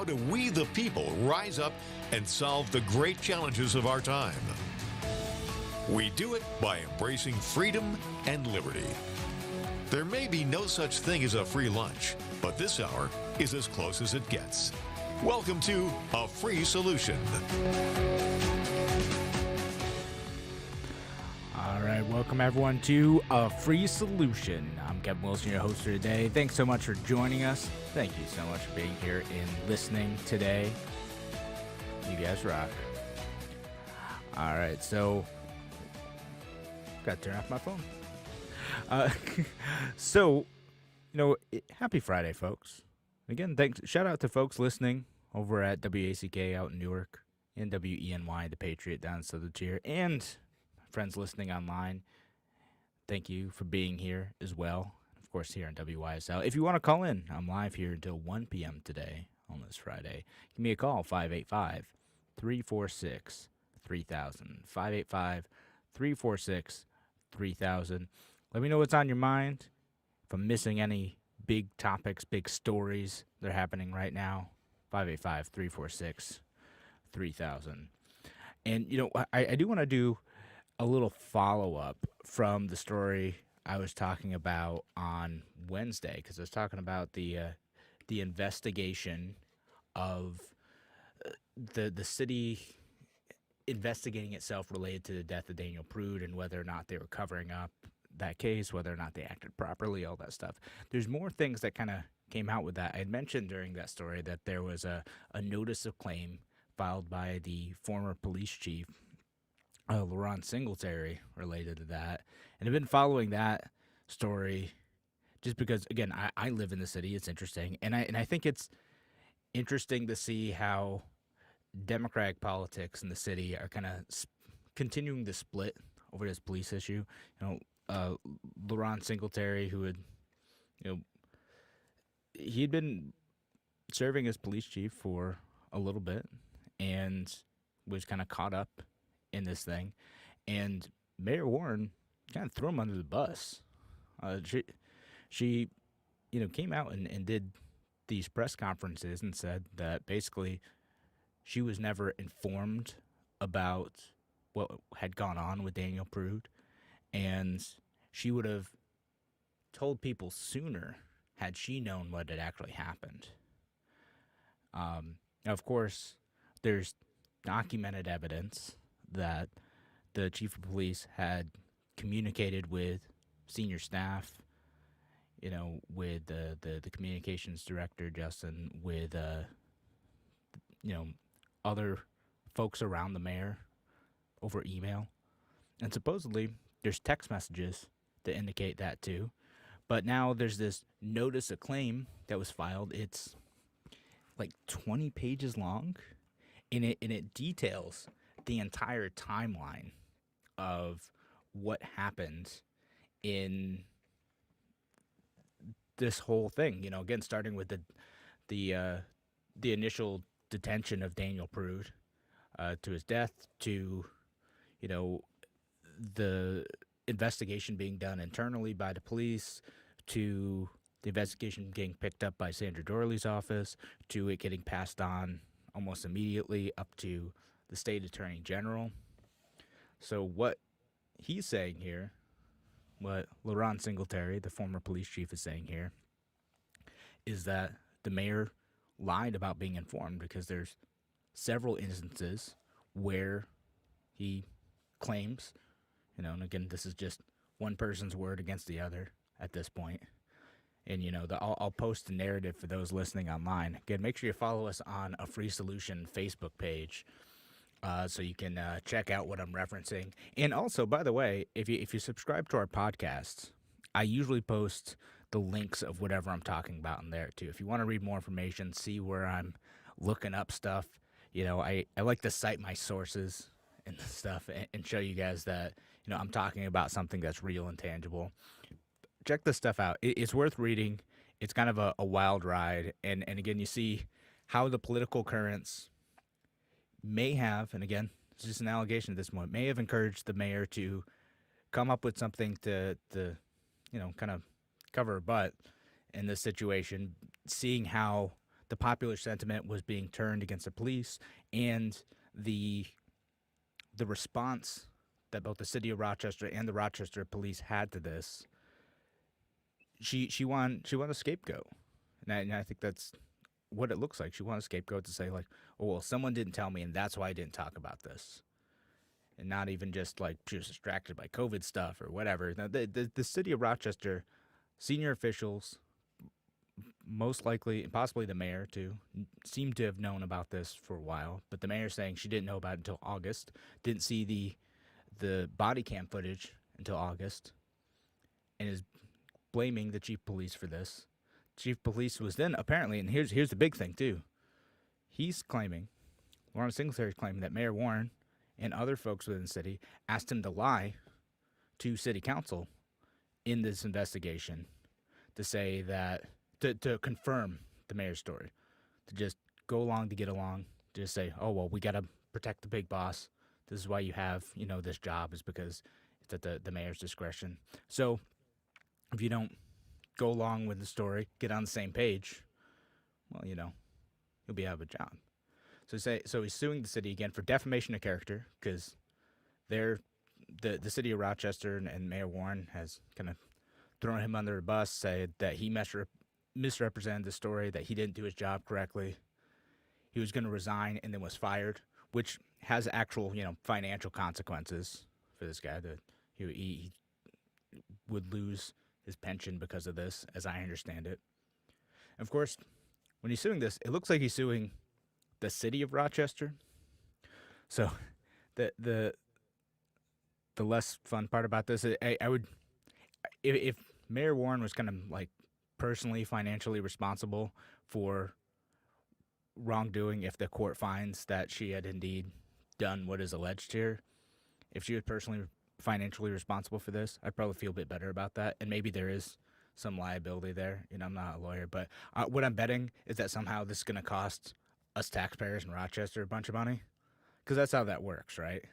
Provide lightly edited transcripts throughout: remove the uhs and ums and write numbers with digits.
do we, the people, rise up and solve the great challenges of our time? We do it by embracing freedom and liberty. There may be no such thing as a free lunch, but this hour is as close as it gets. Welcome to A Free Solution. All right, welcome everyone to A Free Solution. I'm Kevin Wilson, your host for today. Thanks so much for joining us. Thank you so much for being here and listening today. You guys rock. All right, so got to turn off my phone. Happy Friday, folks. Again, thanks. Shout out to folks listening over at WACK out in Newark and WENY, the Patriot down in Southern Tier, and friends listening online. Thank you for being here as well. Of course, here on WYSL. If you want to call in, I'm live here until 1 p.m. today on this Friday. Give me a call, 585-346-3000. 585-346-3000. Let me know what's on your mind. If I'm missing any big topics, big stories that are happening right now, 585-346-3000. And, I do want to do a little follow-up from the story I was talking about on Wednesday, because I was talking about the investigation of the city investigating itself related to the death of Daniel Prude and whether or not they were covering up that case, whether or not they acted properly, all that stuff. There's more things that kind of came out with that. I had mentioned during that story that there was a notice of claim filed by the former police chief, Laurent Singletary, related to that. And I've been following that story just because, again, I live in the city. It's interesting. And I think it's interesting to see how Democratic politics in the city are kind of continuing to split over this police issue. Laurent Singletary, who had, he'd been serving as police chief for a little bit and was kind of caught up in this thing. And Mayor Warren kind of threw him under the bus. She came out and did these press conferences and said that basically she was never informed about what had gone on with Daniel Prude, and she would have told people sooner had she known what had actually happened. Of course, there's documented evidence that the chief of police had communicated with senior staff, with the communications director, Justin, with, other folks around the mayor over email. And supposedly there's text messages that indicate that too. But now there's this notice of claim that was filed. It's like 20 pages long, and it details the entire timeline of what happened in this whole thing. Again, starting with the initial detention of Daniel Prude, to his death, to the investigation being done internally by the police, to the investigation getting picked up by Sandra Dorley's office, to it getting passed on almost immediately up to the state attorney general. So what he's saying here, what Laurent Singletary, the former police chief, is saying here, is that the mayor lied about being informed, because there's several instances where he claims, and again, this is just one person's word against the other at this point. And, I'll post a narrative for those listening online. Again, make sure you follow us on A Free Solution Facebook page, so you can check out what I'm referencing. And also, by the way, if you subscribe to our podcasts, I usually post the links of whatever I'm talking about in there too. If you want to read more information, see where I'm looking up stuff, I like to cite my sources and stuff and show you guys that, I'm talking about something that's real and tangible. Check this stuff out. It's worth reading. It's kind of a wild ride. And again, you see how the political currents may have, and again, it's just an allegation at this point, may have encouraged the mayor to come up with something to kind of cover her butt in this situation, seeing how the popular sentiment was being turned against the police, and the response that both the city of Rochester and the Rochester police had to this, she wanted a scapegoat, and I think that's what it looks like. She wanted a scapegoat to say like, oh well, someone didn't tell me, and that's why I didn't talk about this, and not even just like she was distracted by COVID stuff or whatever. Now, the city of Rochester senior officials, most likely, and possibly the mayor too, seem to have known about this for a while. But the mayor's saying she didn't know about it until August. Didn't see the body cam footage until August, and is blaming the chief of police for this. Chief of police was then apparently, and here's the big thing too. He's claiming, Lawrence Singletary is claiming that Mayor Warren and other folks within the city asked him to lie to city council in this investigation to say that to confirm the mayor's story, to just go along to get along, to just say, oh well, we got to protect the big boss. This is why you have this job, is because it's at the mayor's discretion. So if you don't go along with the story, get on the same page, well, you'll be out of a job. So he's suing the city again for defamation of character, because the city of Rochester and Mayor Warren has kind of thrown him under the bus, said that he misrepresented the story, that he didn't do his job correctly. He was going to resign and then was fired, which has actual financial consequences for this guy. That he would lose his pension because of this, as I understand it. And of course, when he's suing this, it looks like he's suing the city of Rochester. So the less fun part about this, I would, if Mayor Warren was kind of like personally financially responsible for wrongdoing, if the court finds that she had indeed done what is alleged here, if she was personally financially responsible for this, I'd probably feel a bit better about that. And maybe there is some liability there. I'm not a lawyer, but what I'm betting is that somehow this is going to cost us taxpayers in Rochester a bunch of money, because that's how that works, right?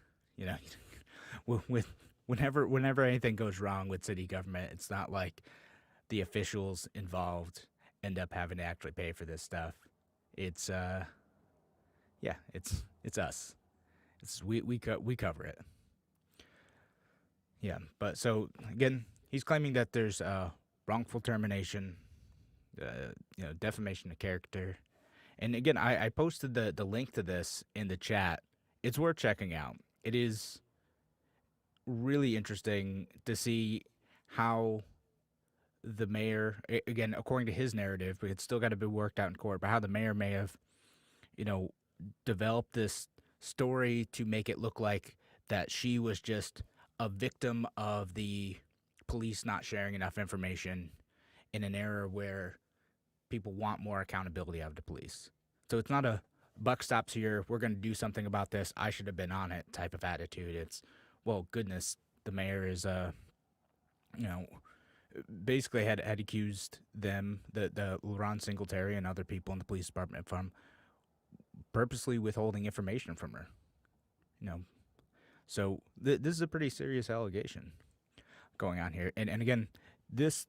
With whenever anything goes wrong with city government, it's not like the officials involved end up having to actually pay for this stuff. It's it's us. We cover it. Yeah, but so again, he's claiming that there's wrongful termination, defamation of character, and again, I posted the link to this in the chat. It's worth checking out. It is really interesting to see how the mayor, again, according to his narrative, but it's still got to be worked out in court, but how the mayor may have, developed this story to make it look like that she was just a victim of the police not sharing enough information in an era where people want more accountability out of the police. So it's not a buck stops here, we're going to do something about this, I should have been on it type of attitude. It's, well, goodness, the mayor is, basically had accused them, the Lawrence Singletary and other people in the police department, from purposely withholding information from her. So this is a pretty serious allegation going on here. And again, this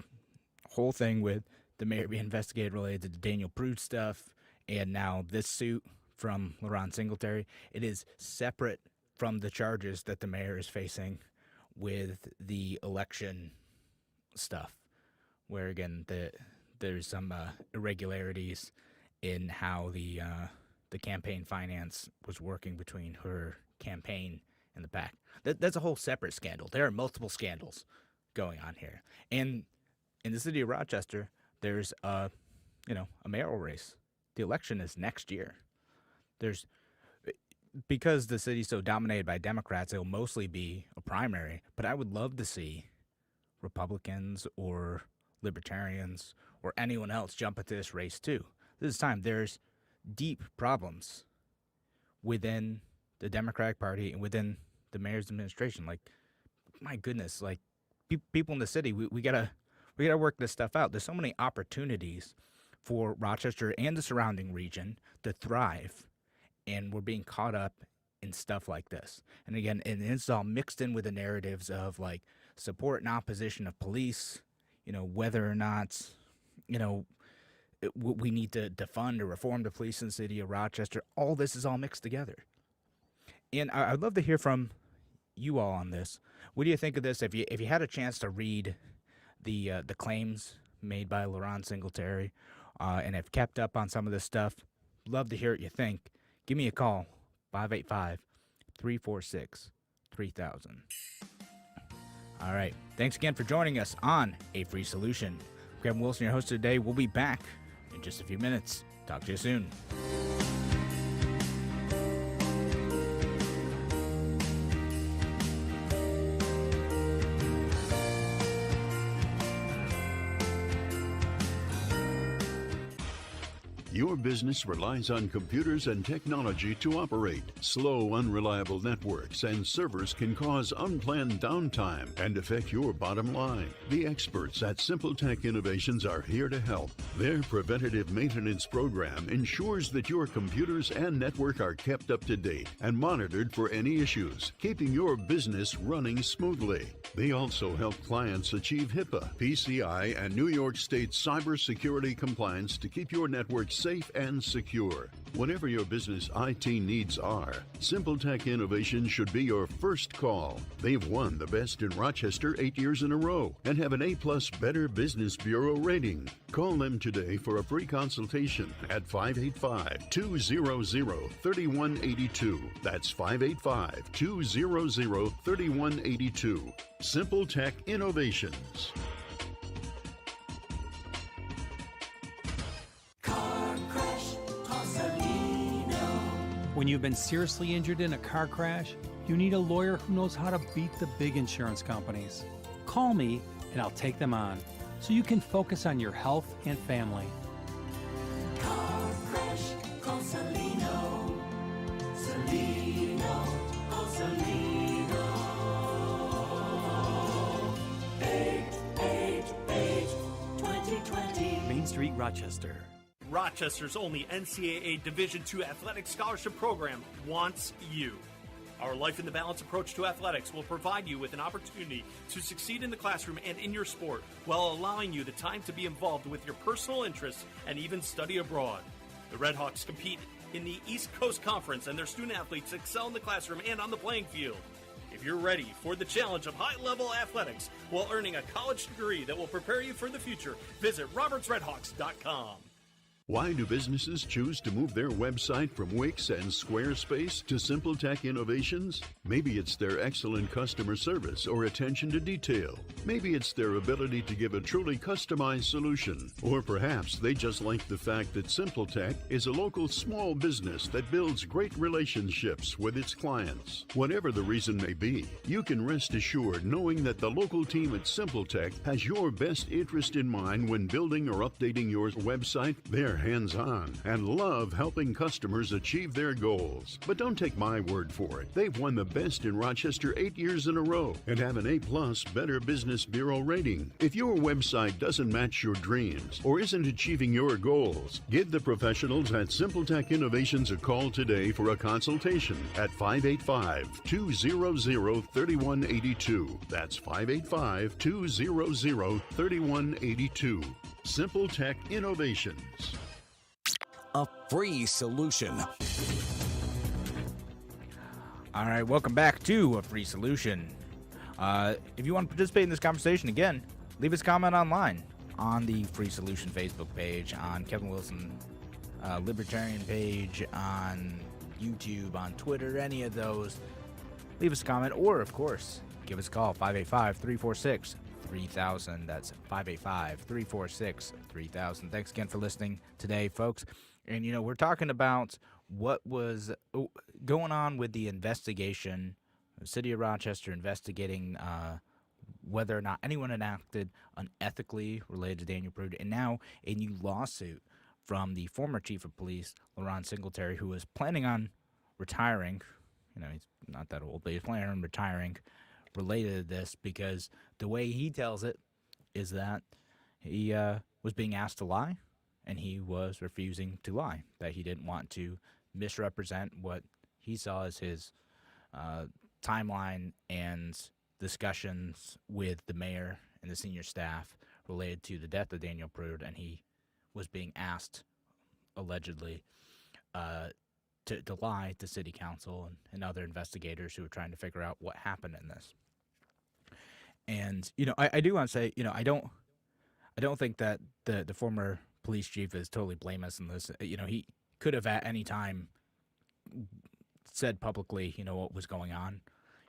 whole thing with the mayor being investigated related to the Daniel Prude stuff, and now this suit from Lawrence Singletary, it is separate from the charges that the mayor is facing with the election stuff, where again there's some irregularities in how the campaign finance was working between her campaign and the PAC. That's a whole separate scandal. There are multiple scandals going on here, and in the city of Rochester, there's a mayoral race. The election is next year. Because the city's so dominated by Democrats, it'll mostly be a primary, but I would love to see Republicans or Libertarians or anyone else jump into this race too. This time, there's deep problems within the Democratic Party and within the mayor's administration. Like, my goodness, like people in the city, we gotta work this stuff out. There's so many opportunities for Rochester and the surrounding region to thrive, and we're being caught up in stuff like this. And again, and it's all mixed in with the narratives of like support and opposition of police, whether or not, we need to defund or reform the police in the city of Rochester. All this is all mixed together. And I'd love to hear from you all on this. What do you think of this? If you had a chance to read the claims made by Laurent Singletary and have kept up on some of this stuff, love to hear what you think. Give me a call, 585-346-3000. All right. Thanks again for joining us on A Free Solution. Kevin Wilson, your host today. We'll be back in just a few minutes. Talk to you soon. Your business relies on computers and technology to operate. Slow, unreliable networks and servers can cause unplanned downtime and affect your bottom line. The experts at SimpleTech Innovations are here to help. Their preventative maintenance program ensures that your computers and network are kept up to date and monitored for any issues, keeping your business running smoothly. They also help clients achieve HIPAA, PCI, and New York State cybersecurity compliance to keep your network safe and secure. Whatever your business IT needs are, SimpleTech Innovations should be your first call. They've won the Best in Rochester 8 years in a row and have an A+ Better Business Bureau rating. Call them today for a free consultation at 585-200-3182. That's 585-200-3182. SimpleTech Innovations. When you've been seriously injured in a car crash, you need a lawyer who knows how to beat the big insurance companies. Call me and I'll take them on so you can focus on your health and family. Car crash, call Salino. Salino, call Salino. 888-2020. Main Street, Rochester. Rochester's only NCAA Division II athletic scholarship program wants you. Our Life in the Balance approach to athletics will provide you with an opportunity to succeed in the classroom and in your sport while allowing you the time to be involved with your personal interests and even study abroad. The Redhawks compete in the East Coast Conference and their student athletes excel in the classroom and on the playing field. If you're ready for the challenge of high-level athletics while earning a college degree that will prepare you for the future, visit robertsredhawks.com. Why do businesses choose to move their website from Wix and Squarespace to SimpleTech Innovations? Maybe it's their excellent customer service or attention to detail. Maybe it's their ability to give a truly customized solution. Or perhaps they just like the fact that SimpleTech is a local small business that builds great relationships with its clients. Whatever the reason may be, you can rest assured knowing that the local team at SimpleTech has your best interest in mind when building or updating your website. They're hands-on and love helping customers achieve their goals. But don't take my word for it. They've won the Best in Rochester 8 years in a row and have an A+ Better Business Bureau rating. If your website doesn't match your dreams or isn't achieving your goals, give the professionals at SimpleTech Innovations a call today for a consultation at 585-200-3182. That's 585-200-3182. SimpleTech Innovations. A free solution. All right, welcome back to A Free Solution. If you want to participate in this conversation, again, leave us a comment online on the Free Solution Facebook page, on Kevin Wilson Libertarian page, on YouTube, on Twitter, any of those. Leave us a comment, or, of course, give us a call, 585-346-3000. That's 585-346-3000. Thanks again for listening today, folks. And, you know, we're talking about what was going on with the investigation, the city of Rochester investigating whether or not anyone had acted unethically related to Daniel Prude, and now a new lawsuit from the former chief of police, Laurent Singletary, who was planning on retiring. You know, he's not that old, but he's planning on retiring related to this, because the way he tells it is that he was being asked to lie, and he was refusing to lie, that he didn't want to misrepresent what he saw as his timeline and discussions with the mayor and the senior staff related to the death of Daniel Prude, and he was being asked, allegedly, to lie to city council and other investigators who were trying to figure out what happened in this. And I do want to say, I don't think that the former police chief is totally blameless in this. He could have at any time said publicly, what was going on.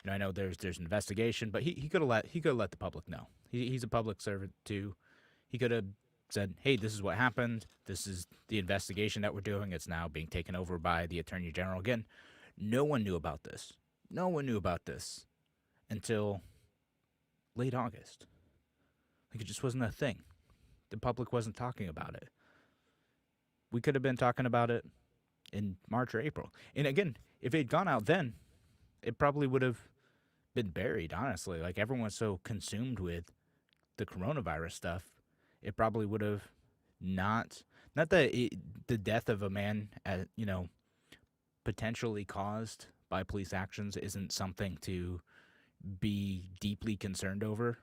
I know there's an investigation, but he could have let the public know. He's a public servant too. He could have said, hey, this is what happened. This is the investigation that we're doing. It's now being taken over by the Attorney General. Again, no one knew about this. No one knew about this until late August. Like, it just wasn't a thing. The public wasn't talking about it. We could have been talking about it in March or April. And again, if it had gone out then, it probably would have been buried, honestly. Like, everyone's so consumed with the coronavirus stuff, it probably would have not that the death of a man, potentially caused by police actions isn't something to be deeply concerned over,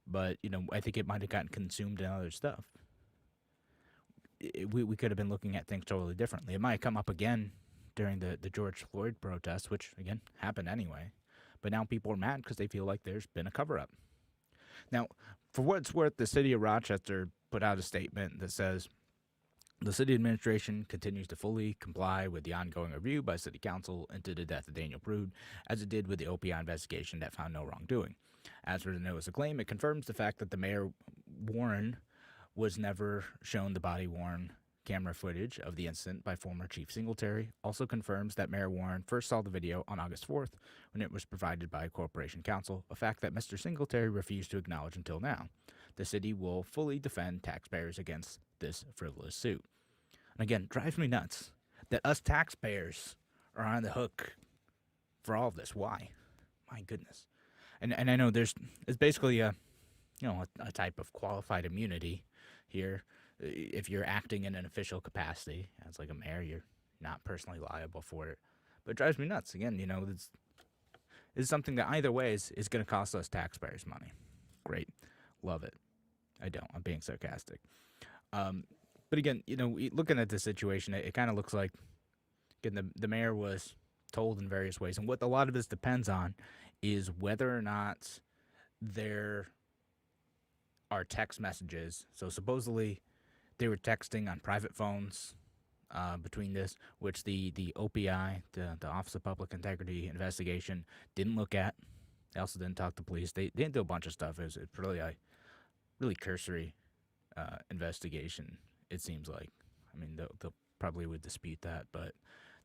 but I think it might have gotten consumed in other stuff. We could have been looking at things totally differently. It might have come up again during the George Floyd protests, which again happened anyway, but now people are mad because they feel like there's been a cover-up. Now, for what it's worth, the city of Rochester put out a statement that says, the city administration continues to fully comply with the ongoing review by city council into the death of Daniel Prude, as it did with the OPI investigation that found no wrongdoing. As for the notice of claim, it confirms the fact that the mayor, Warren, was never shown the body-worn camera footage of the incident by former Chief Singletary. Also confirms that Mayor Warren first saw the video on August 4th when it was provided by Corporation Counsel, a fact that Mr. Singletary refused to acknowledge until now. The city will fully defend taxpayers against this frivolous suit. And again, drives me nuts that us taxpayers are on the hook for all of this. Why? My goodness. And I know it's basically a type of qualified immunity here. If you're acting in an official capacity, as like a mayor, you're not personally liable for it. But it drives me nuts. Again, it's something that either way is going to cost us taxpayers money. Great. Love it. I don't. I'm being sarcastic. But again, looking at the situation, it kind of looks like, again, the mayor was told in various ways. And what a lot of this depends on is whether or not there are text messages. So supposedly they were texting on private phones between this, which the OPI, the Office of Public Integrity investigation, didn't look at. They also didn't talk to police. They didn't do a bunch of stuff. It was really a really cursory investigation, it seems like. I mean, they'll probably would dispute that, but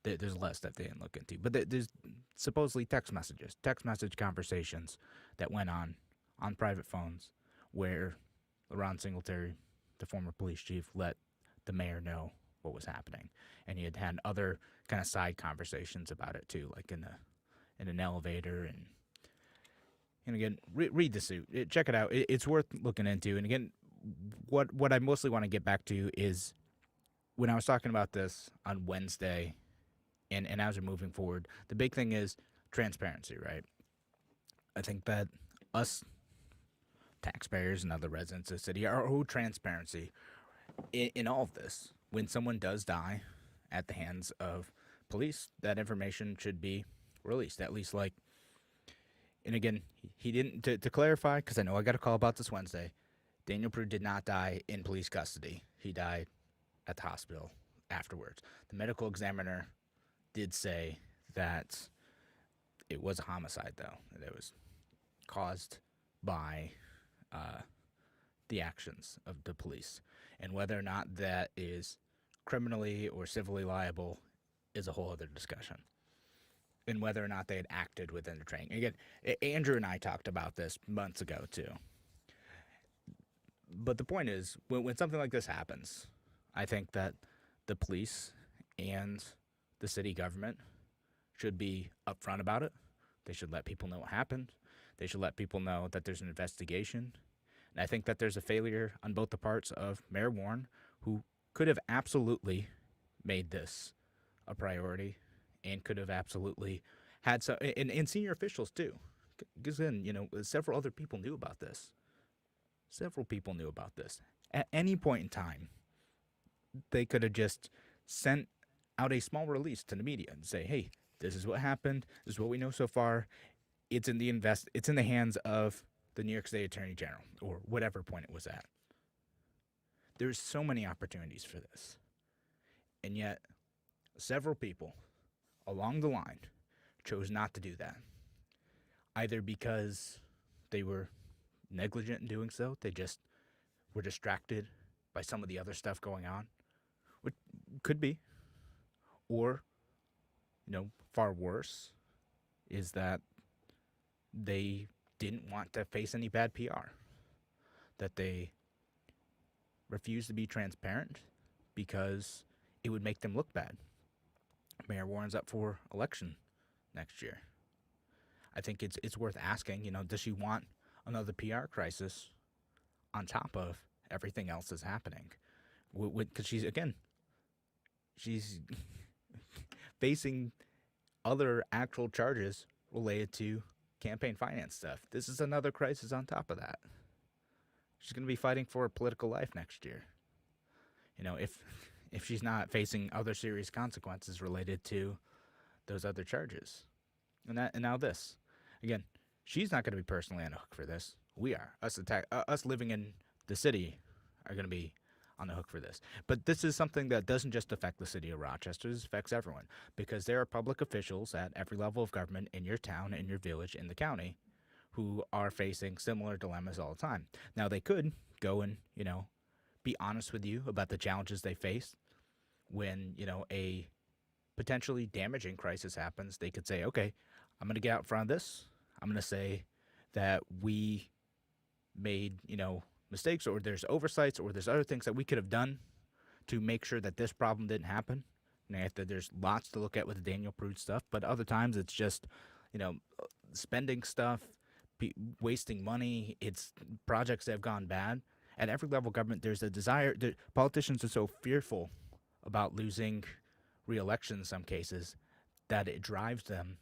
there's less that they didn't look into. But there's supposedly text message conversations that went on private phones where Ron Singletary, the former police chief, let the mayor know what was happening. And he had other kind of side conversations about it too, like in an elevator. And again, read the suit. Check it out. It's worth looking into. And again, what I mostly want to get back to is when I was talking about this on Wednesday and as we're moving forward, the big thing is transparency, right? I think that us taxpayers and other residents of the city are owed transparency in all of this. When someone does die at the hands of police, that information should be released, at least like. And again, he didn't, to clarify, because I know I got a call about this Wednesday, Daniel Prude did not die in police custody. He died at the hospital afterwards. The medical examiner did say that it was a homicide, though. That it was caused by the actions of the police. And whether or not that is criminally or civilly liable is a whole other discussion. And whether or not they had acted within the training. Again, Andrew and I talked about this months ago, too. But the point is, when something like this happens, I think that the police and the city government should be upfront about it. They should let people know what happened. They should let people know that there's an investigation. And I think that there's a failure on both the parts of Mayor Warren, who could have absolutely made this a priority and could have absolutely had some, and senior officials too. Because then, several other people knew about this. Several people knew about this. At any point in time, they could have just sent out a small release to the media and say, hey, this is what happened. This is what we know so far. It's in the hands of the New York State Attorney General, or whatever point it was at. There's so many opportunities for this. And yet, several people along the line chose not to do that. Either because they were negligent in doing so, they just were distracted by some of the other stuff going on, which could be. Or, far worse, is that they didn't want to face any bad PR. That they refused to be transparent because it would make them look bad. Mayor Warren's up for election next year. I think it's worth asking, does she want another PR crisis on top of everything else that's happening? Because she's facing other actual charges related to campaign finance stuff. This is another crisis on top of that. She's going to be fighting for her political life next year. If she's not facing other serious consequences related to those other charges. And now this. Again, she's not going to be personally on the hook for this. We are. Us living in the city are going to be on the hook for this. But this is something that doesn't just affect the city of Rochester. This affects everyone. Because there are public officials at every level of government in your town, in your village, in the county, who are facing similar dilemmas all the time. Now, they could go and, be honest with you about the challenges they face. When, a potentially damaging crisis happens, they could say, okay, I'm going to get out in front of this. I'm going to say that we made, mistakes, or there's oversights, or there's other things that we could have done to make sure that this problem didn't happen. And there's lots to look at with the Daniel Prude stuff, but other times it's just, spending stuff, wasting money. It's projects that have gone bad. At every level of government, there's a desire. Politicians are so fearful about losing re-election in some cases that it drives them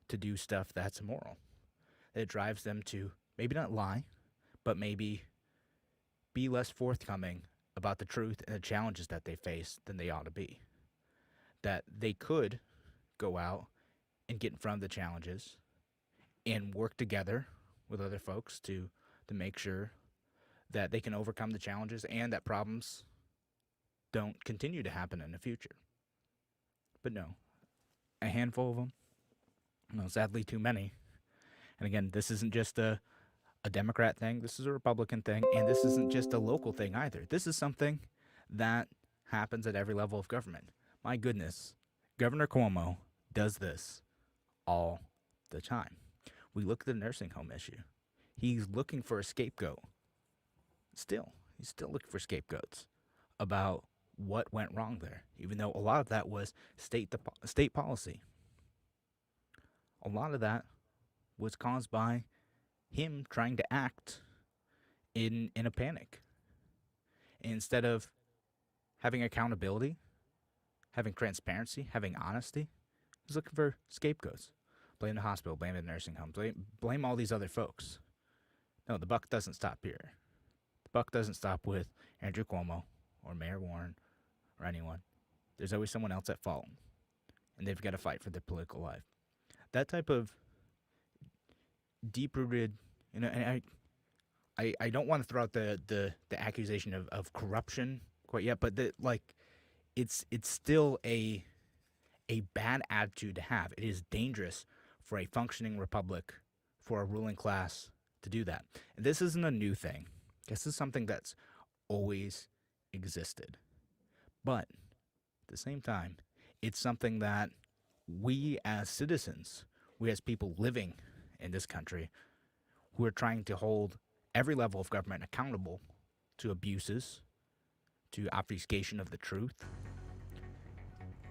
to do stuff that's immoral. It drives them to maybe not lie, but maybe be less forthcoming about the truth and the challenges that they face than they ought to be. That they could go out and get in front of the challenges and work together with other folks to make sure that they can overcome the challenges and that problems don't continue to happen in the future. But no, a handful of them, sadly too many. And again, this isn't just a Democrat thing, this is a Republican thing, and this isn't just a local thing either. This is something that happens at every level of government. My goodness, Governor Cuomo does this all the time. We look at the nursing home issue. He's looking for a scapegoat. He's still looking for scapegoats about what went wrong there, even though a lot of that was state policy. A lot of that was caused by him trying to act in a panic. Instead of having accountability, having transparency, having honesty, he's looking for scapegoats. Blame the hospital, blame the nursing home, blame all these other folks. No, the buck doesn't stop here. The buck doesn't stop with Andrew Cuomo or Mayor Warren or anyone. There's always someone else at fault, and they've got to fight for their political life. That type of deep-rooted, and I don't want to throw out the accusation of corruption quite yet, but it's still a bad attitude to have. It is dangerous for a functioning republic, for a ruling class to do that. And this isn't a new thing. This is something that's always existed. But at the same time, it's something that we as citizens, we as people living in this country, who are trying to hold every level of government accountable to abuses, to obfuscation of the truth,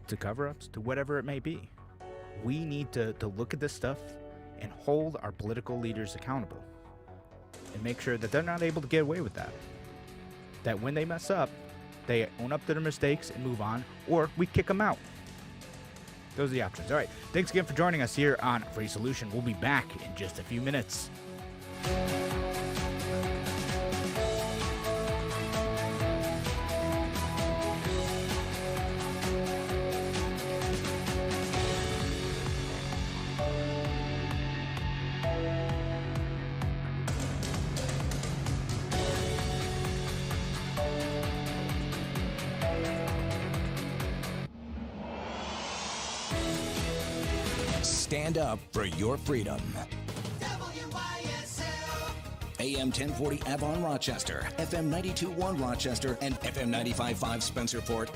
to cover-ups, to whatever it may be. We need to look at this stuff and hold our political leaders accountable and make sure that they're not able to get away with that. That when they mess up, they own up to their mistakes and move on, or we kick them out. Those are the options. All right, thanks again for joining us here on Free Solution. We'll be back in just a few minutes. stand up for your freedom. AM 1040 Avon Rochester, FM 92.1 Rochester, and FM 95.5 Spencerport.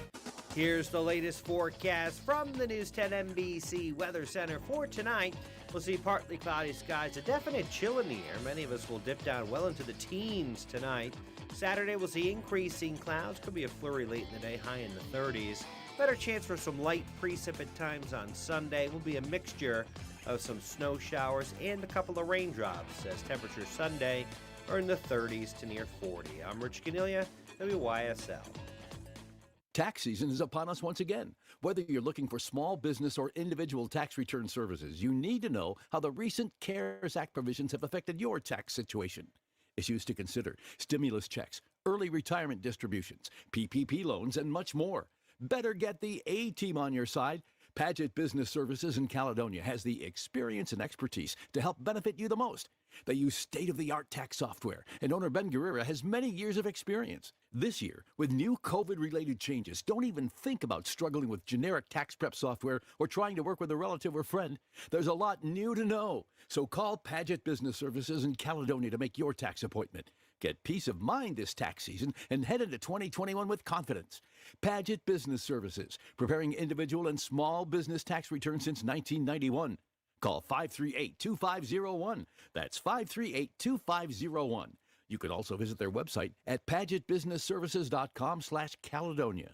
Here's the latest forecast from the News 10 NBC Weather Center for tonight. We'll see partly cloudy skies, a definite chill in the air. Many of us will dip down well into the teens tonight. Saturday, we'll see increasing clouds. Could be a flurry late in the day, high in the 30s. Better chance for some light precip at times on Sunday. Will be a mixture of some snow showers and a couple of raindrops, as temperatures Sunday are in the 30s to near 40. I'm Rich Canilia, WYSL. Tax season is upon us once again. Whether you're looking for small business or individual tax return services, you need to know how the recent CARES Act provisions have affected your tax situation. Issues to consider: stimulus checks, early retirement distributions, PPP loans, and much more. Better get the A-team on your side. Paget Business Services in Caledonia has the experience and expertise to help benefit you the most. They use state-of-the-art tax software, and owner Ben Guerrera has many years of experience. This year, with new COVID-related changes, don't even think about struggling with generic tax prep software or trying to work with a relative or friend. There's a lot new to know. So call Paget Business Services in Caledonia to make your tax appointment. Get peace of mind this tax season and head into 2021 with confidence. Paget Business Services, preparing individual and small business tax returns since 1991. Call 538-2501. That's 538-2501. You can also visit their website at pagetbusinessservices.com/Caledonia.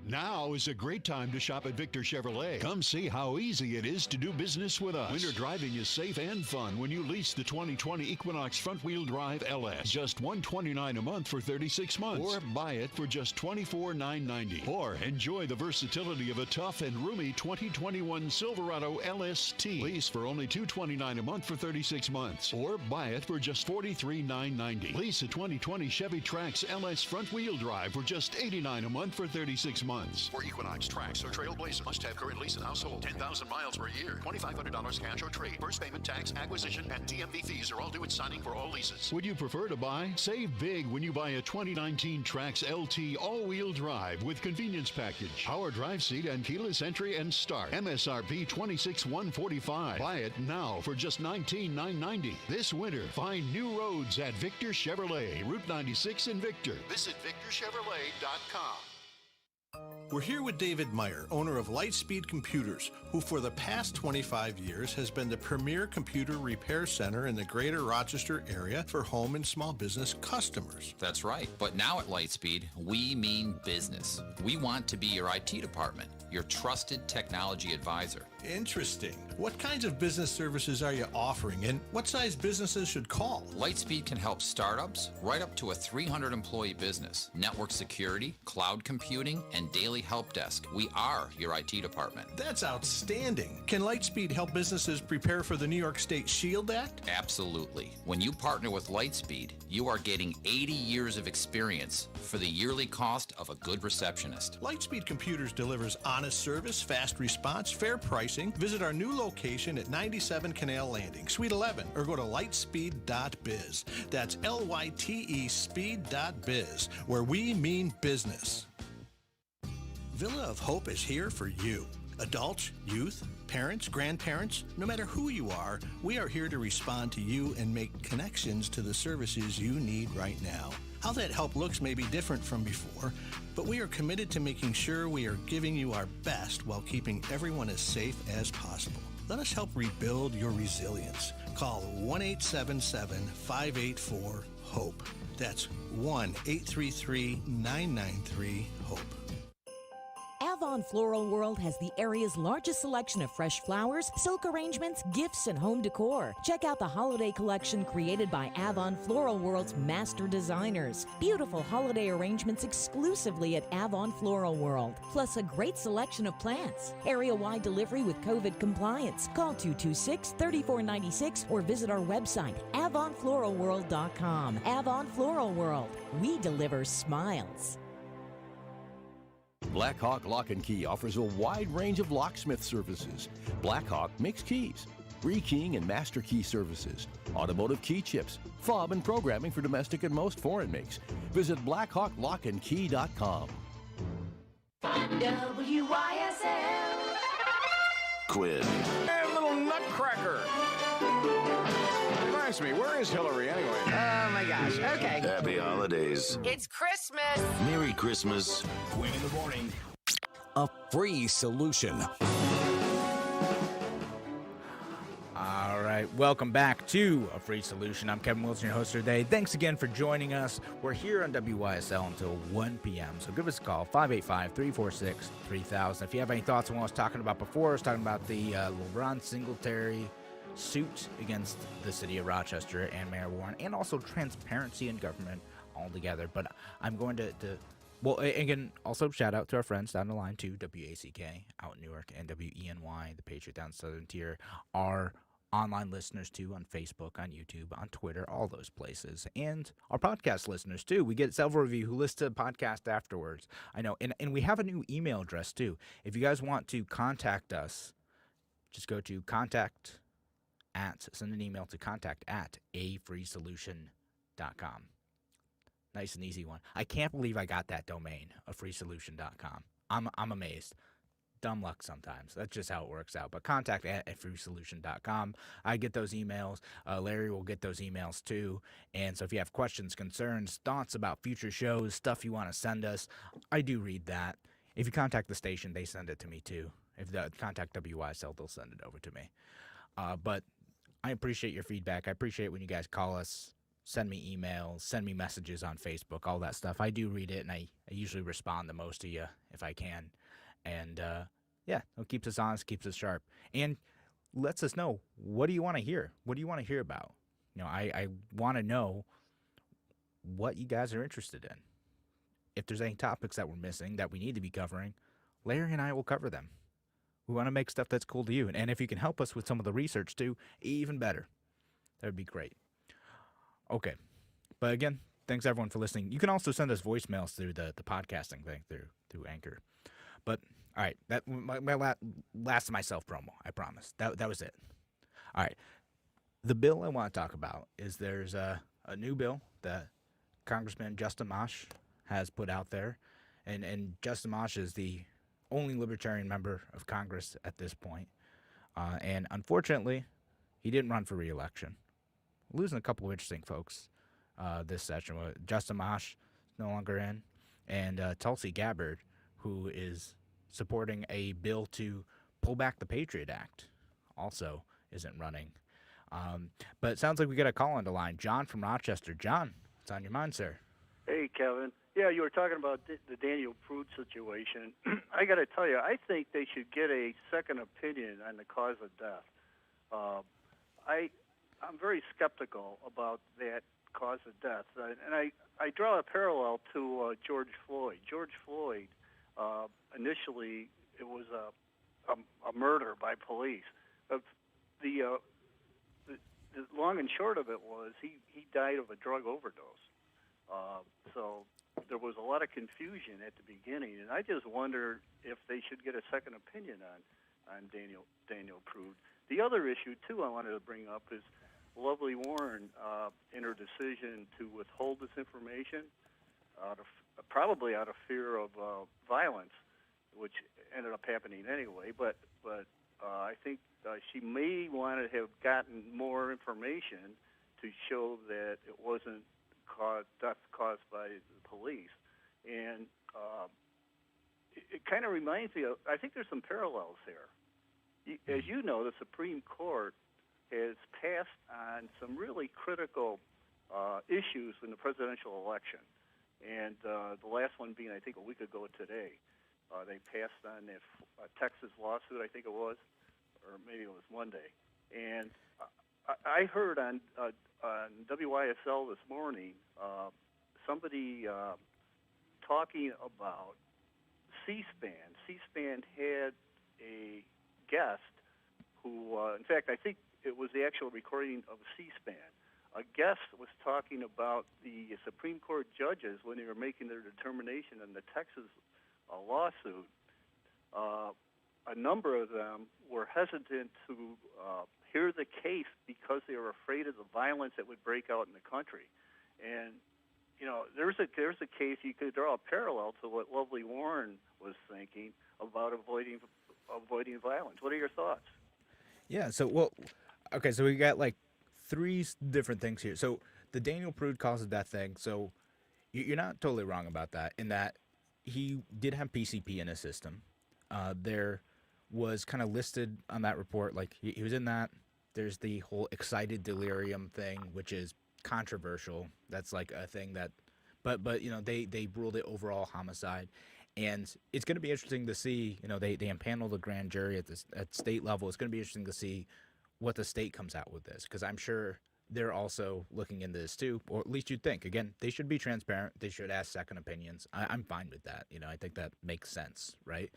Now is a great time to shop at Victor Chevrolet. Come see how easy it is to do business with us. Winter driving is safe and fun when you lease the 2020 Equinox front-wheel drive LS. Just $129 a month for 36 months. Or buy it for just $24,990. Or enjoy the versatility of a tough and roomy 2021 Silverado LST. Lease for only $229 a month for 36 months. Or buy it for just $43,990. Lease a 2020 Chevy Trax LS front-wheel drive for just $89 a month for 36 months. For Equinox, Trax, or Trailblazer, must have current lease and household. 10,000 miles per year. $2,500 cash or trade. First payment, tax, acquisition, and DMV fees are all due at signing for all leases. Would you prefer to buy? Save big when you buy a 2019 Trax LT all-wheel drive with convenience package, power drive seat, and keyless entry and start. MSRP $26,145. Buy it now for just $19,990. This winter, find new roads at Victor Chevrolet, Route 96 in Victor. Visit VictorChevrolet.com. We're here with David Meyer, owner of Lightspeed Computers, who for the past 25 years has been the premier computer repair center in the greater Rochester area for home and small business customers. That's right. But now at Lightspeed, we mean business. We want to be your IT department, your trusted technology advisor. Interesting. What kinds of business services are you offering, and what size businesses should call? Lightspeed can help startups right up to a 300-employee business, network security, cloud computing, and daily help desk. We are your IT department. That's outstanding. Can Lightspeed help businesses prepare for the New York State SHIELD Act? Absolutely. When you partner with Lightspeed, you are getting 80 years of experience for the yearly cost of a good receptionist. Lightspeed Computers delivers honest service, fast response, fair pricing. Visit our new location at 97 Canal Landing, Suite 11, or go to lightspeed.biz. That's LYTE speed.biz, where we mean business. Villa of Hope is here for you. Adults, youth, parents, grandparents, no matter who you are, we are here to respond to you and make connections to the services you need right now. How that help looks may be different from before, but we are committed to making sure we are giving you our best while keeping everyone as safe as possible. Let us help rebuild your resilience. Call 1-877-584-HOPE. That's 1-833-993-HOPE. Avon Floral World has the area's largest selection of fresh flowers, silk arrangements, gifts, and home decor. Check out the holiday collection created by Avon Floral World's master designers. Beautiful holiday arrangements exclusively at Avon Floral World, plus a great selection of plants. Area-wide delivery with COVID compliance. Call 226-3496 or visit our website, avonfloralworld.com. Avon Floral World. We deliver smiles. Blackhawk Lock and Key offers a wide range of locksmith services. Blackhawk makes keys, rekeying and master key services, automotive key chips, fob and programming for domestic and most foreign makes. Visit blackhawklockandkey.com. WYSL. Quinn. Hey, little nut cracker. Reminds me, where is Hillary anyway? Oh my gosh. Okay. Happy holidays. It's Christmas. Merry Christmas. Win in the morning. A free solution. All right, welcome back to A Free Solution. I'm Kevin Wilson, your host for today. Thanks again for joining us. We're here on WYSL until 1 p.m., so give us a call, 585-346-3000. If you have any thoughts on what I was talking about before, I was talking about the LeBron Singletary suit against the city of Rochester and Mayor Warren, and also transparency in government altogether. But I'm going to well, again, also shout out to our friends down the line, too, WACK out in Newark and WENY, the Patriot down Southern Tier, our online listeners, too, on Facebook, on YouTube, on Twitter, all those places, and our podcast listeners, too. We get several of you who listen to the podcast afterwards. I know, and we have a new email address, too. If you guys want to contact us, just go to send an email to contact@afreesolution.com. Nice and easy one. I can't believe I got that domain, afreesolution.com. I'm amazed. Dumb luck sometimes. That's just how it works out. But contact@afreesolution.com. I get those emails. Larry will get those emails too. And so if you have questions, concerns, thoughts about future shows, stuff you want to send us, I do read that. If you contact the station, they send it to me too. If they contact WYSL, they'll send it over to me. But I appreciate your feedback. I appreciate when you guys call us, send me emails, send me messages on Facebook, all that stuff. I do read it, and I usually respond to most of you if I can. And, yeah, it keeps us honest, keeps us sharp, and lets us know, what do you want to hear? What do you want to hear about? You know, I want to know what you guys are interested in. If there's any topics that we're missing that we need to be covering, Larry and I will cover them. We want to make stuff that's cool to you. And if you can help us with some of the research, too, even better. That would be great. Okay. But again, thanks everyone for listening. You can also send us voicemails through the podcasting thing through Anchor. But all right, that my last of my self promo. I promise. That was it. All right, the bill I want to talk about is there's a new bill that Congressman Justin Amash has put out there, and Justin Amash is the only Libertarian member of Congress at this point, and unfortunately, he didn't run for re-election. Losing a couple of interesting folks this session. Justin Amash no longer in, and Tulsi Gabbard, who is supporting a bill to pull back the Patriot Act, also isn't running. But it sounds like we got a call on the line. John from Rochester. John, what's on your mind, sir? Hey, Kevin. Yeah, you were talking about the Daniel Prude situation. I got to tell you, I think they should get a second opinion on the cause of death. I'm very skeptical about that cause of death. And I draw a parallel to George Floyd. George Floyd, initially, it was a murder by police. The long and short of it was he died of a drug overdose. So there was a lot of confusion at the beginning, and I just wonder if they should get a second opinion on Daniel Prude. The other issue, too, I wanted to bring up is Lovely Warren in her decision to withhold this information probably out of fear of violence, which ended up happening anyway. But I think she may want to have gotten more information to show that it wasn't death caused by the police. And it kind of reminds me of, I think there's some parallels here. As you know, the Supreme Court has passed on some really critical issues in the presidential election. And the last one being, I think, a week ago today. They passed on a Texas lawsuit, I think it was, or maybe it was Monday. And I heard on WYSL this morning somebody talking about C-SPAN. C-SPAN had a guest who, in fact, I think it was the actual recording of C-SPAN. A guest was talking about the Supreme Court judges when they were making their determination in the Texas lawsuit. A number of them were hesitant to hear the case because they were afraid of the violence that would break out in the country. And you know, there's a case you could draw a parallel to what Lovely Warren was thinking about avoiding violence. What are your thoughts? Yeah. Okay. So we got like three different things here. So the Daniel Prude cause of death thing. So you're not totally wrong about that. In that he did have PCP in his system. There was kind of listed on that report, like he was in that. There's the whole excited delirium thing, which is controversial. That's like a thing that, but they ruled it overall homicide, and it's going to be interesting to see. They impaneled the grand jury at state level. It's going to be interesting to see what the state comes out with this, because I'm sure they're also looking into this too, or at least you'd think. Again, they should be transparent. They should ask second opinions. I'm fine with that. I think that makes sense, right?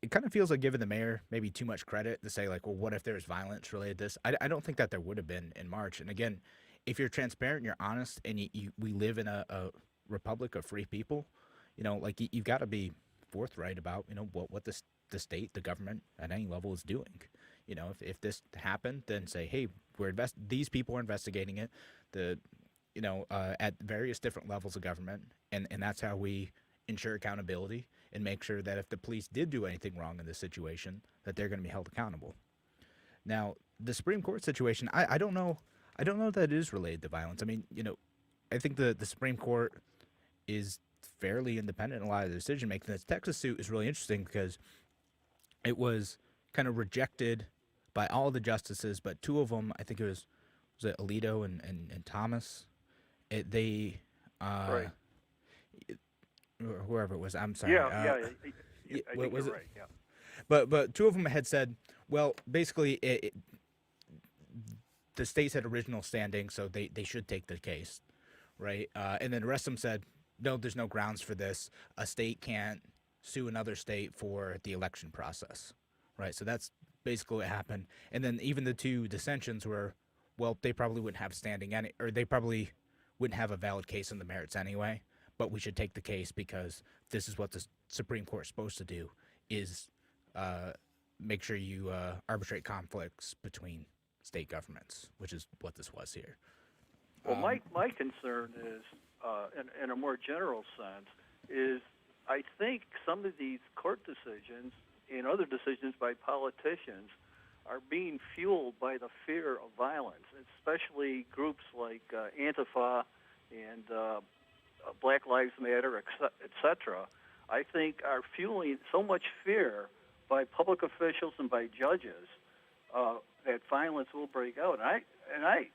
It kind of feels like giving the mayor maybe too much credit to say, like, well, what if there's violence related to this? I don't think that there would have been in March. And again, if you're transparent and you're honest, and we live in a republic of free people, you've got to be forthright about, what the state, the government at any level is doing. If this happened, then say, hey, these people are investigating it, at various different levels of government, and that's how we ensure accountability and make sure that if the police did do anything wrong in this situation, that they're going to be held accountable. Now, the Supreme Court situation, I don't know that it is related to violence. I mean, I think the Supreme Court is fairly independent in a lot of the decision making. This Texas suit is really interesting because it was kind of rejected by all the justices, but two of them, I think was it Alito and Thomas? Right. Or whoever it was, I'm sorry. I think what was you're it? right. Yeah. But two of them had said, well, basically, the states had original standing, so they should take the case, right? And then the rest of them said, no, there's no grounds for this. A state can't sue another state for the election process, right? So that's basically what happened. And then even the two dissensions were, well, they probably wouldn't have standing or they probably wouldn't have a valid case in the merits anyway. But we should take the case because this is what the Supreme Court is supposed to do, is make sure you arbitrate conflicts between state governments, which is what this was here. Well, my concern is, in a more general sense, is I think some of these court decisions and other decisions by politicians are being fueled by the fear of violence, especially groups like Antifa and Black Lives Matter, et cetera, I think are fueling so much fear by public officials and by judges that violence will break out. And I,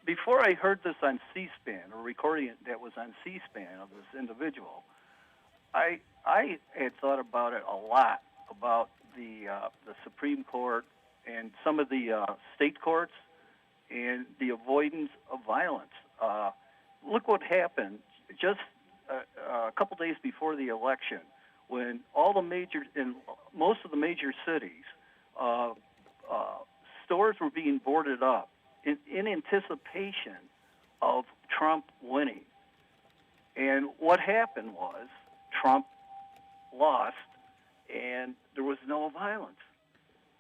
before I heard this on C-SPAN, or recording that was on C-SPAN of this individual, I had thought about it a lot, about the Supreme Court and some of the state courts and the avoidance of violence. Look what happened just a couple days before the election, when in most of the major cities, stores were being boarded up in anticipation of Trump winning. And what happened was Trump lost, and there was no violence.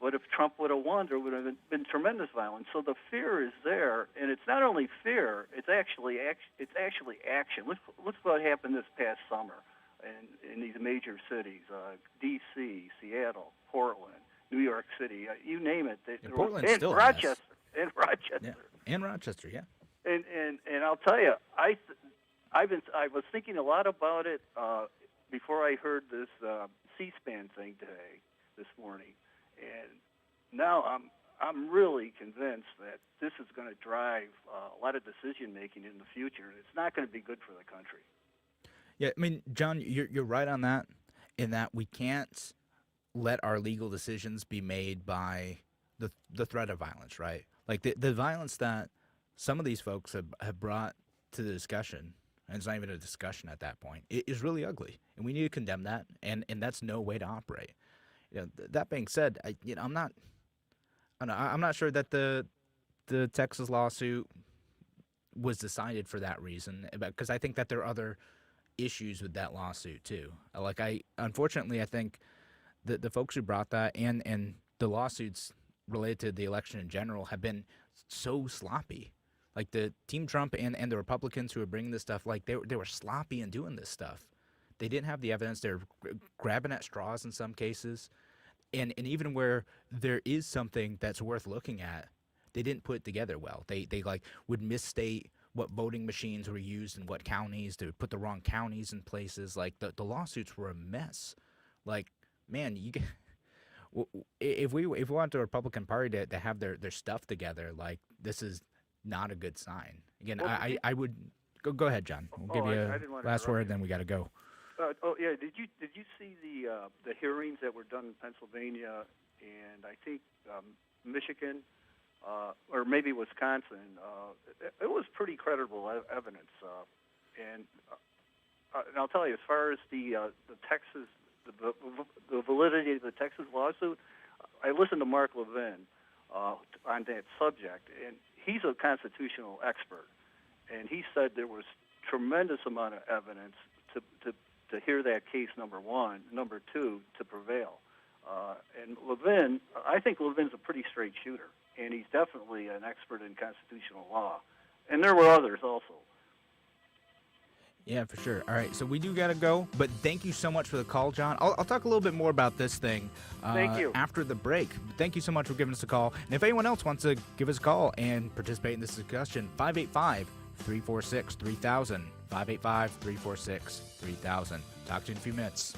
But if Trump would have won, there would have been tremendous violence. So the fear is there, and it's not only fear; it's actually action. Look what happened this past summer in these major cities: D.C., Seattle, Portland, New York City, you name it. Portland still Rochester, and Rochester, yeah. And Rochester, yeah. And I'll tell you, I was thinking a lot about it before I heard this C-SPAN thing today, this morning. And now I'm really convinced that this is going to drive a lot of decision making in the future. It's not going to be good for the country. Yeah, I mean, John, you're right on that. In that we can't let our legal decisions be made by the threat of violence, right? Like the violence that some of these folks have brought to the discussion, and it's not even a discussion at that point, it is really ugly, and we need to condemn that. And that's no way to operate. That being said, I'm not sure that the Texas lawsuit was decided for that reason, because I think that there are other issues with that lawsuit too. Unfortunately, I think the folks who brought that and the lawsuits related to the election in general have been so sloppy. Like the Team Trump and the Republicans who are bringing this stuff, like they were sloppy in doing this stuff. They didn't have the evidence. They're grabbing at straws in some cases. and even where there is something that's worth looking at, they didn't put it together well. They like would misstate what voting machines were used in what counties. They would put the wrong counties in places. Like the lawsuits were a mess. Like, man, if we want the Republican Party to have their stuff together, like, this is not a good sign. Again, Well, I would go ahead, John. We'll give you I a didn't want to last interrupt word, you. then we got to go. Yeah. Did you see the hearings that were done in Pennsylvania and I think Michigan or maybe Wisconsin? It was pretty credible evidence, and I'll tell you, as far as the Texas, the validity of the Texas lawsuit, I listened to Mark Levin on that subject, and he's a constitutional expert, and he said there was tremendous amount of evidence to hear that case, number one. Number two, to prevail. And Levin, I think Levin's a pretty straight shooter, and he's definitely an expert in constitutional law. And there were others also. Yeah, for sure. All right, so we do got to go, but thank you so much for the call, John. I'll talk a little bit more about this thing Thank you. after the break. Thank you so much for giving us a call. And if anyone else wants to give us a call and participate in this discussion, 585-346-3000, 585-346-3000. Talk to you in a few minutes.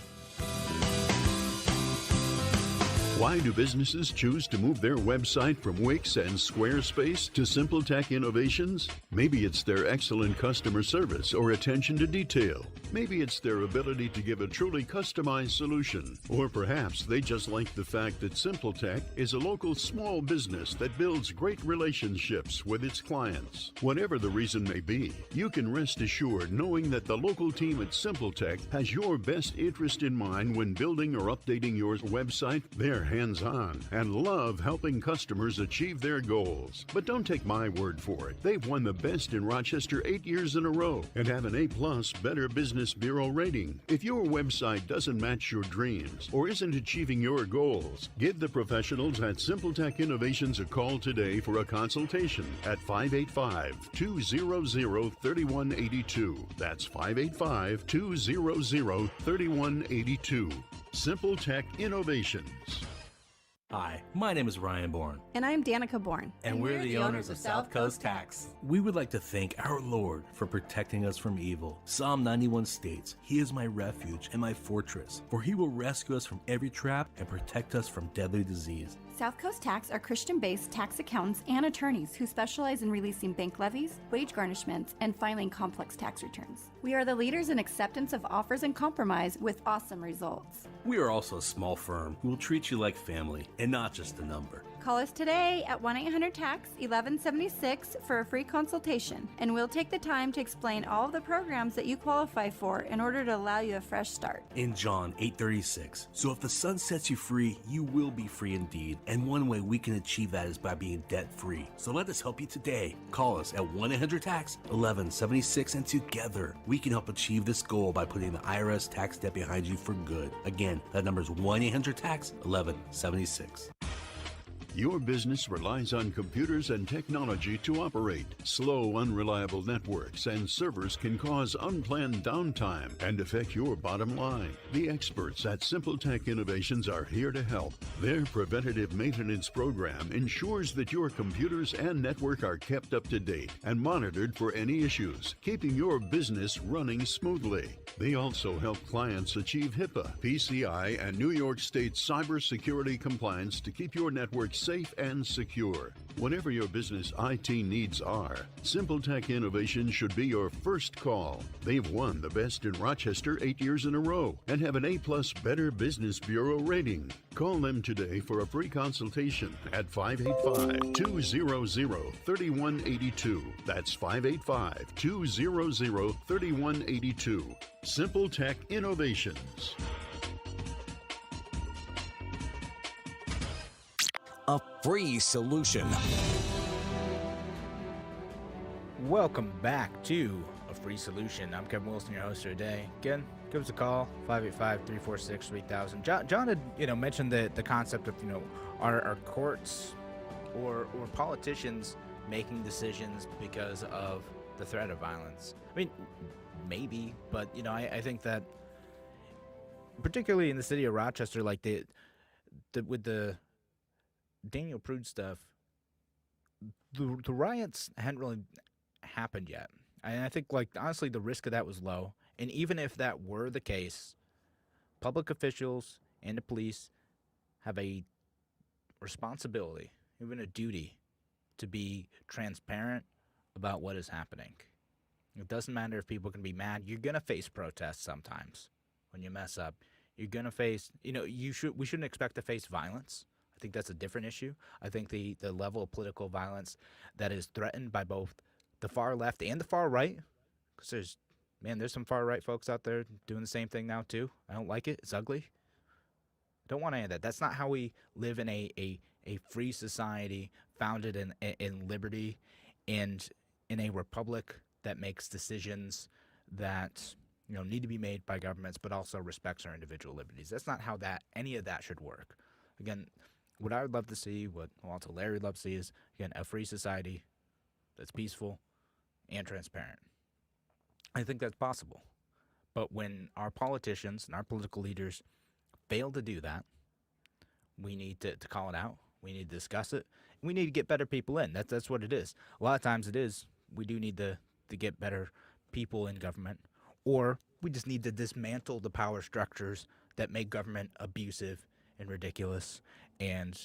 Why do businesses choose to move their website from Wix and Squarespace to SimpleTech Innovations? Maybe it's their excellent customer service or attention to detail. Maybe it's their ability to give a truly customized solution. Or perhaps they just like the fact that SimpleTech is a local small business that builds great relationships with its clients. Whatever the reason may be, you can rest assured knowing that the local team at SimpleTech has your best interest in mind when building or updating your website. They're hands-on and love helping customers achieve their goals. But don't take my word for it. They've won the best in Rochester 8 years in a row and have an A+ Better Business Bureau rating. If your website doesn't match your dreams or isn't achieving your goals, give the professionals at SimpleTech Innovations a call today for a consultation at 585-200-3182. That's 585-200-3182. SimpleTech Innovations. Hi, my name is Ryan Bourne. And I'm Danica Bourne. And we're the owners of South Coast Tax. We would like to thank our Lord for protecting us from evil. Psalm 91 states, "He is my refuge and my fortress, for he will rescue us from every trap and protect us from deadly disease." South Coast Tax are Christian-based tax accountants and attorneys who specialize in releasing bank levies, wage garnishments, and filing complex tax returns. We are the leaders in acceptance of offers and compromise with awesome results. We are also a small firm who will treat you like family and not just a number. Call us today at 1-800-TAX-1176 for a free consultation, and we'll take the time to explain all of the programs that you qualify for in order to allow you a fresh start. In John 8:36, so if the Son sets you free, you will be free indeed. And one way we can achieve that is by being debt-free. So let us help you today. Call us at 1-800-TAX-1176, and together we can help achieve this goal by putting the IRS tax debt behind you for good. Again, that number is 1-800-TAX-1176. Your business relies on computers and technology to operate. Slow, unreliable networks and servers can cause unplanned downtime and affect your bottom line. The experts at SimpleTech Innovations are here to help. Their preventative maintenance program ensures that your computers and network are kept up to date and monitored for any issues, keeping your business running smoothly. They also help clients achieve HIPAA, PCI, and New York State cybersecurity compliance to keep your network safe and secure. Whatever your business IT needs are, SimpleTech Innovations should be your first call. They've won the best in Rochester 8 years in a row and have an A+ Better Business Bureau rating. Call them today for a free consultation at 585-200-3182. That's 585-200-3182. SimpleTech Innovations. A free solution. Welcome back to A Free Solution. I'm Kevin Wilson, your host for today. Again, give us a call, 585-346-3000. John had, mentioned the concept of, our courts or politicians making decisions because of the threat of violence. I mean, maybe, but, I think that particularly in the city of Rochester, like with the Daniel Prude stuff, the riots hadn't really happened yet. And I think, like, honestly, the risk of that was low. And even if that were the case, public officials and the police have a responsibility, even a duty, to be transparent about what is happening. It doesn't matter if people can be mad. You're going to face protests sometimes when you mess up. You're going to face, we shouldn't expect to face violence. I think that's a different issue. I think the level of political violence that is threatened by both the far left and the far right, because there's some far right folks out there doing the same thing now too. I don't like it. It's ugly. I don't want any of that. That's not how we live in a free society founded in liberty and in a republic that makes decisions that need to be made by governments, but also respects our individual liberties. That's not how any of that should work. Again, what I would love to see, what also Larry would love to see, is again a free society that's peaceful and transparent. I think that's possible. But when our politicians and our political leaders fail to do that, we need to call it out. We need to discuss it. We need to get better people in. That's what it is. A lot of times it is. We do need to get better people in government, or we just need to dismantle the power structures that make government abusive and ridiculous and,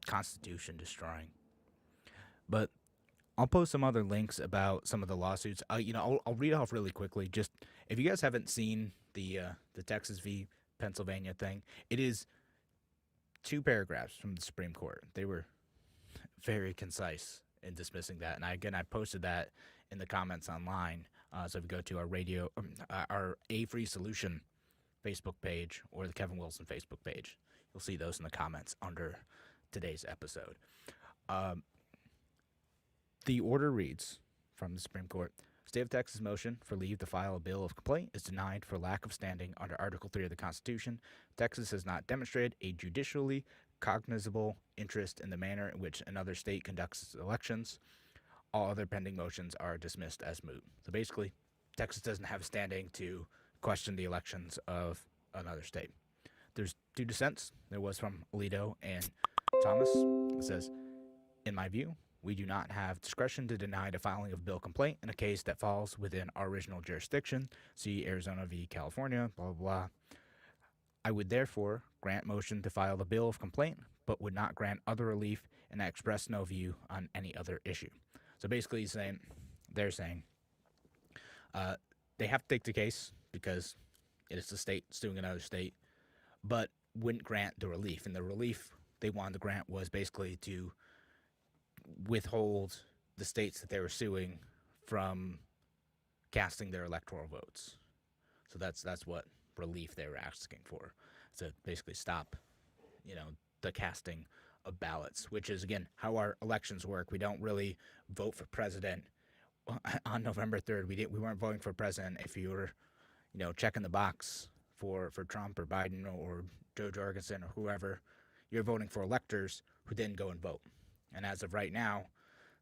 constitution destroying. But I'll post some other links about some of the lawsuits. I'll read off really quickly. Just if you guys haven't seen the Texas v. Pennsylvania thing, it is 2 paragraphs from the Supreme Court. They were very concise in dismissing that, and I posted that in the comments online. So if you go to our A Free Solution Facebook page or the Kevin Wilson Facebook page, you'll see those in the comments under today's episode. The order reads from the Supreme Court: State of Texas motion for leave to file a bill of complaint is denied for lack of standing under Article 3 of the Constitution. Texas has not demonstrated a judicially cognizable interest in the manner in which another state conducts its elections. All other pending motions are dismissed as moot. So basically, Texas doesn't have standing to question the elections of another state. There's 2 dissents. There was from Alito and Thomas. It says, in my view, we do not have discretion to deny the filing of bill complaint in a case that falls within our original jurisdiction. See Arizona v. California, blah, blah, blah. I would therefore grant motion to file the bill of complaint, but would not grant other relief, and I express no view on any other issue. So basically they're saying they have to take the case because it is the state suing another state, but wouldn't grant the relief. And the relief they wanted to grant was basically to withhold the states that they were suing from casting their electoral votes. So that's what relief they were asking for, to basically stop, the casting of ballots, which is, again, how our elections work. We don't really vote for president on November 3rd. We weren't voting for president if you were, checking the box for Trump or Biden or Joe Jorgensen or whoever. You're voting for electors who then go and vote. And as of right now,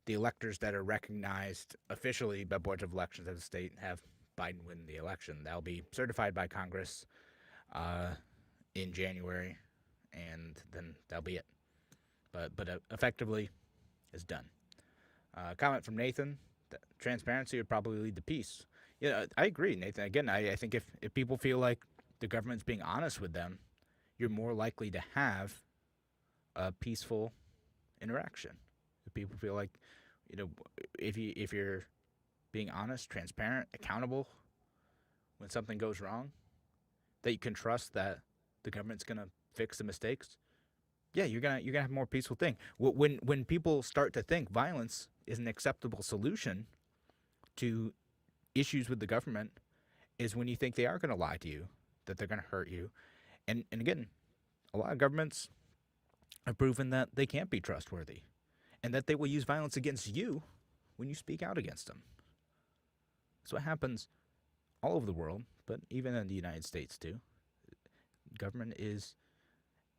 the electors that are recognized officially by boards of elections of the state have Biden win the election. That'll be certified by Congress in January, and then that'll be it. But effectively, it's done. Comment from Nathan: transparency would probably lead to peace. Yeah, I agree, Nathan. Again, I think if people feel like the government's being honest with them, you're more likely to have a peaceful interaction. If people feel like, if you're being honest, transparent, accountable when something goes wrong, that you can trust that the government's gonna fix the mistakes, yeah, you're gonna have a more peaceful thing. When people start to think violence is an acceptable solution to issues with the government, is when you think they are gonna lie to you, that they're gonna hurt you, and again, a lot of governments have proven that they can't be trustworthy, and that they will use violence against you when you speak out against them. That's what happens all over the world, but even in the United States too. Government is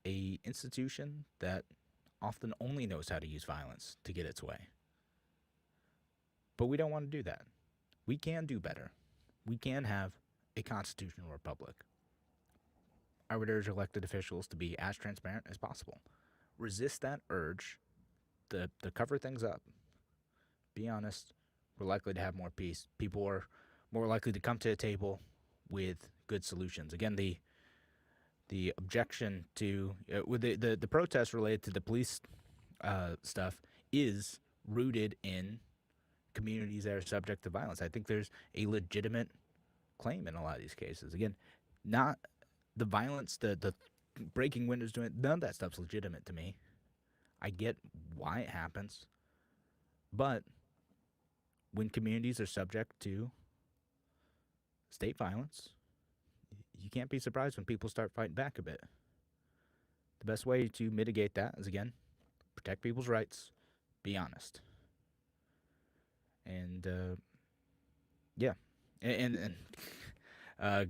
a institution that often only knows how to use violence to get its way. But we don't want to do that. We can do better. We can have a constitutional republic. I would urge elected officials to be as transparent as possible. Resist that urge to cover things up. Be honest. We're likely to have more peace. People are more likely to come to a table with good solutions. Again, the objection to with the protest related to the police stuff is rooted in communities that are subject to violence. I think there's a legitimate claim in a lot of these cases. Again, not the violence, the breaking windows, doing none of that stuff's legitimate to me. I get why it happens, but when communities are subject to state violence, you can't be surprised when people start fighting back a bit. The best way to mitigate that is, again, protect people's rights, be honest. And, yeah. And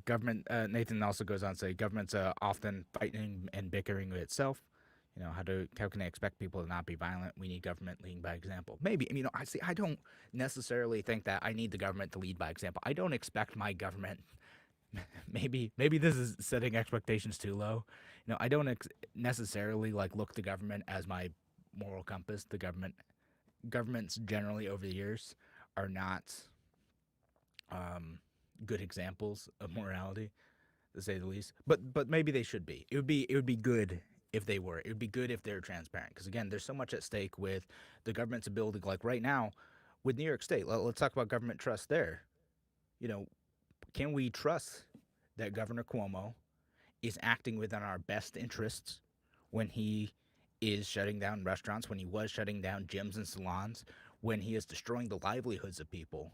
government, Nathan also goes on to say, government's often fighting and bickering with itself. You know, how can they expect people to not be violent? We need government leading by example. Maybe, you know, I don't necessarily think that I need the government to lead by example. I don't expect my government, maybe this is setting expectations too low. You know, I don't necessarily look to government as my moral compass. The governments generally over the years are not good examples of morality, to say the least. But maybe they should be. It would be good if they were. It would be good if they're transparent. Because, again, there's so much at stake with the government's ability. Like right now, with New York State, let's talk about government trust there. You know, can we trust that Governor Cuomo is acting within our best interests when he is shutting down restaurants, when he was shutting down gyms and salons, when he is destroying the livelihoods of people?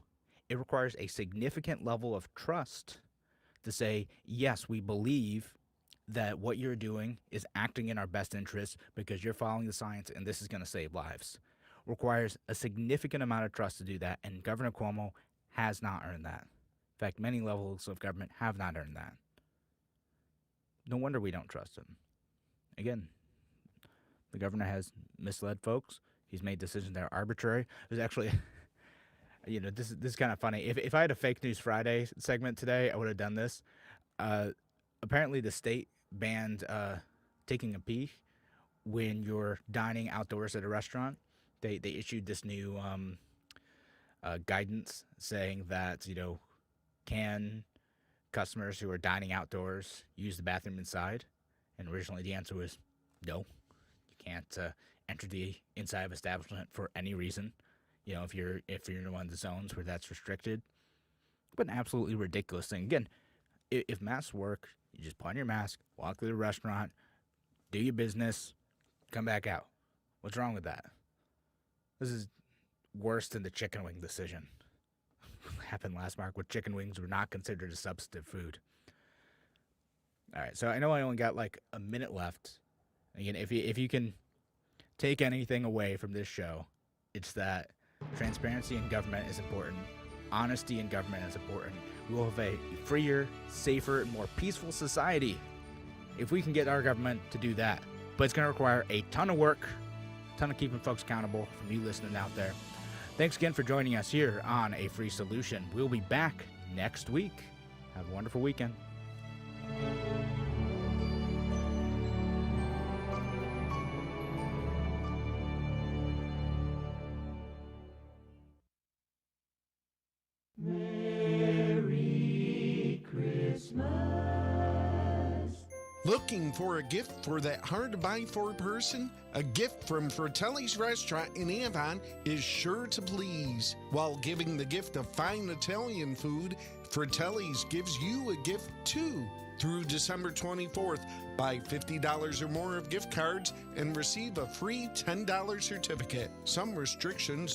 It requires a significant level of trust to say, yes, we believe that what you're doing is acting in our best interest because you're following the science and this is going to save lives. Requires a significant amount of trust to do that, and Governor Cuomo has not earned that. In fact, many levels of government have not earned that. No wonder we don't trust him. Again, the governor has misled folks. He's made decisions that are arbitrary. There's actually, you know, this is kind of funny. If I had a Fake News Friday segment today, I would have done this. Apparently, the state banned taking a pee when you're dining outdoors at a restaurant. They issued this new guidance saying that, you know, can customers who are dining outdoors use the bathroom inside? And originally the answer was no. You can't enter the inside of establishment for any reason. You know, if you're in one of the zones where that's restricted. But an absolutely ridiculous thing. Again, if masks work, you just put on your mask, walk through the restaurant, do your business, come back out. What's wrong with that? This is worse than the chicken wing decision. Happened last March where chicken wings were not considered a substantive food. All right, so I know I only got like a minute left. Again, if you can take anything away from this show, it's that transparency in government is important. Honesty in government is important. We will have a freer, safer, and more peaceful society if we can get our government to do that. But it's going to require a ton of work, a ton of keeping folks accountable from you listening out there. Thanks again for joining us here on A Free Solution. We'll be back next week. Have a wonderful weekend. Merry Christmas. Looking for a gift for that hard-to-buy-for person? A gift from Fratelli's Restaurant in Avon is sure to please. While giving the gift of fine Italian food, Fratelli's gives you a gift too. Through December 24th, buy $50 or more of gift cards and receive a free $10 certificate. Some restrictions